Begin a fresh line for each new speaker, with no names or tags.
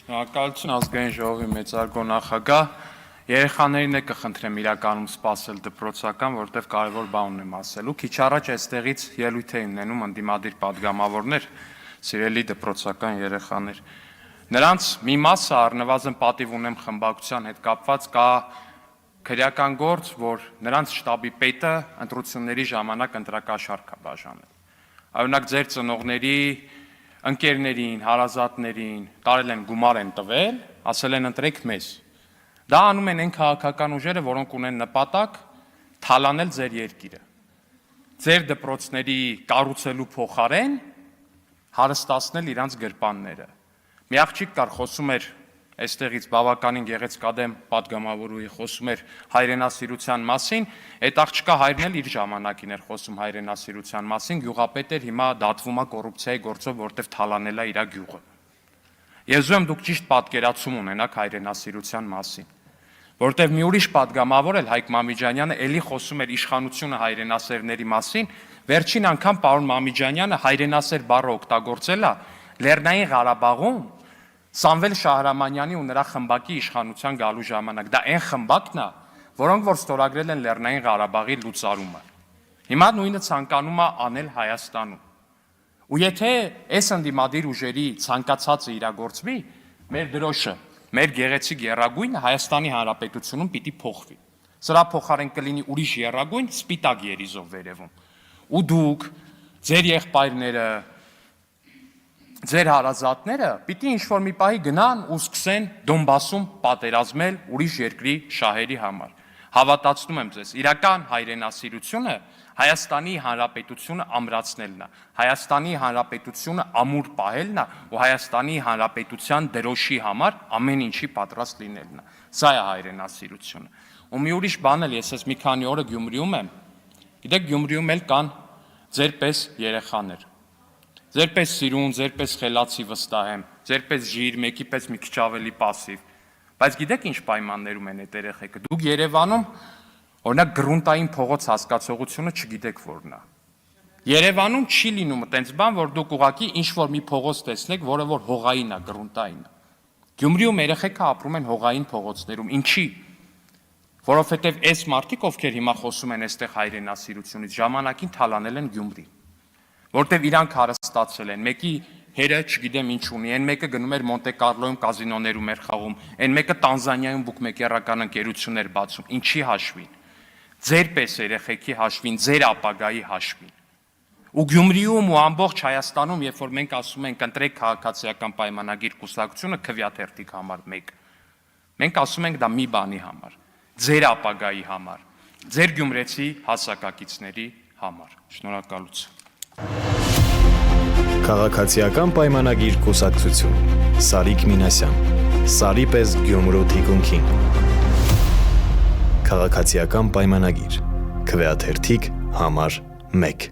Շնորհակալություն ազգային ժողովի մեծարգո նախագահ, երեխաներին է կխնդրեմ իրականում սպասել դպրոցական, որտեղ կարևոր բան ունեմ ասելու, քիչ առաջ այստեղից ելույթ էին ունենում ընդդիմադիր պատգամավորներ, սիրելի դպրոցական երեխաներ, նրանց մի մասը առնվազն պատիվ ունեմ խմբակցության հետ կապված կա քրեական գործ, որ նրանց շտաբի պետը ընտրությունների ժամանակ ընտրակաշառք է բաժանել, օրինակ ձեր ծնողների ընկերներին, հարազատներին տարել են գումար են տվել, ասել են ընտրեք մեզ։ Դա անում են այն քաղաքական ուժերը, որոնք ունեն նպատակ թալանել ձեր երկիրը։ Ձեր դպրոցների կառուցելու փոխարեն հարստացնել իրանց գրպանները։ Մի աղջիկ կար խոսում էր այստեղից բավականին գեղեցկադեմ պատգամավորուհի խոսում էր հայրենասիրության մասին, այդ աղջկա հայրն էլ իր ժամանակին էր խոսում հայրենասիրության մասին, գյուղապետ էր, հիմա դատվում է կոռուպցիայի գործով, որտեղ թալանել է իր գյուղը։ Ես ուզում եմ դուք ճիշտ պատկերացում ունենաք հայրենասիրության մասին, որտեղ մի ուրիշ պատգամավոր էլ Հայկ Մամիջանյանը էլի խոսում էր իշխանությունը հայրենասերների մասին, վերջին անգամ պարոն Մամիջանյանը հայրենասեր բառը օգտագործել է Լեռնային Ղարաբաղում Սամվել Շահրամանյանի ու նրա խմբակի իշխանության գալու ժամանակ, դա այն խմբակն է, որոնք որ ստորագրել են Լեռնային Ղարաբաղի լուծարումը։ Հիմա նույնը ցանկանում է անել Հայաստանում։ Ու եթե այս ընդդիմադիր ուժերի ցանկացածը իրագործվի, մեր դրոշը, մեր գեղեցիկ եռագույնը Հայաստանի Հանրապետությունում պիտի փոխվի։ Սրա փոխարեն կլինի ուրիշ եռագույն սպիտակ երիզով վերևում։ Ու դուք, ձեր եղբայրները, ձեր հարազատները պիտի ինչ-որ մի պահի գնան ու սկսեն Դոնբասում պատերազմել ուրիշ երկրի շահերի համար։ Հավատացնում եմ ձեզ, իրական հայրենասիրությունը Հայաստանի Հանրապետությունը ամրացնելն է, Հայաստանի Հանրապետությունը ամուր պահելն է ու Հայաստանի Հանրապետության դրոշի համար ամեն ինչի պատրաստ լինելն է։ Սա է հայրենասիրությունը։ Ու մի ուրիշ բան էլ ես մի քանի օրը Գյումրիում եմ, գիտեք Գյումրիում էլ կան ձերպես երեխաներ։ Ձերպես սիրուն, ձերպես խելացի վստահ եմ, ձերպես ժիր, մեկի պես մի քիչ ավելի պասիվ, բայց գիտեք ինչ պայմաններում են այդ երեխեքը, դուք Երևանում օրինակ գրունտային փողոց հասկացողությունը չգիտեք որն է։ Երևանում չի լինում այդպես բան, որ դուք ուղակի ինչ-որ մի փողոց տեսնեք, որը որ հողային է, գրունտային է։ Գյումրիում երեխեքը ապրում են հողային փողոցներում, ինչի՞։ Որովհետև այս մարդիկ, ովքեր հիմա խոսում են այստեղ հայրենասիրությունից, ժամանակին թալանել են Գյումրի, որտեվ իրանք հարստացել են, մեկի հերը չգիտեմ ինչ ունի, այն մեկը գնում էր Մոնտե Կարլոյում կազինոներում էր խաղում, այն մեկը Տանզանիայում բուկմեկերական ընկերություն էր բացում, ինչի հաշվին։ Ձեր պես երեխեքի հաշվին, ձեր ապագայի հաշվին։ Ու Գյումրիում ու ամբողջ Հայաստանում, երբ որ մենք ասում ենք ընտրեք քաղաքացիական պայմանագիր կուսակցությունը քվյաթերթիկ համար 1, մենք ասում ենք դա մի բանի համար, ձեր ապագայի համար, ձեր գյումրեցի հասակակիցների համար։ Շնորհակալություն։
Քաղաքացիական պայմանագիր կուսակցություն Սարիկ Մինասյան Սարի պես Գյումրու թիկունքին Քաղաքացիական պայմանագիր քվեաթերթիկ համար 1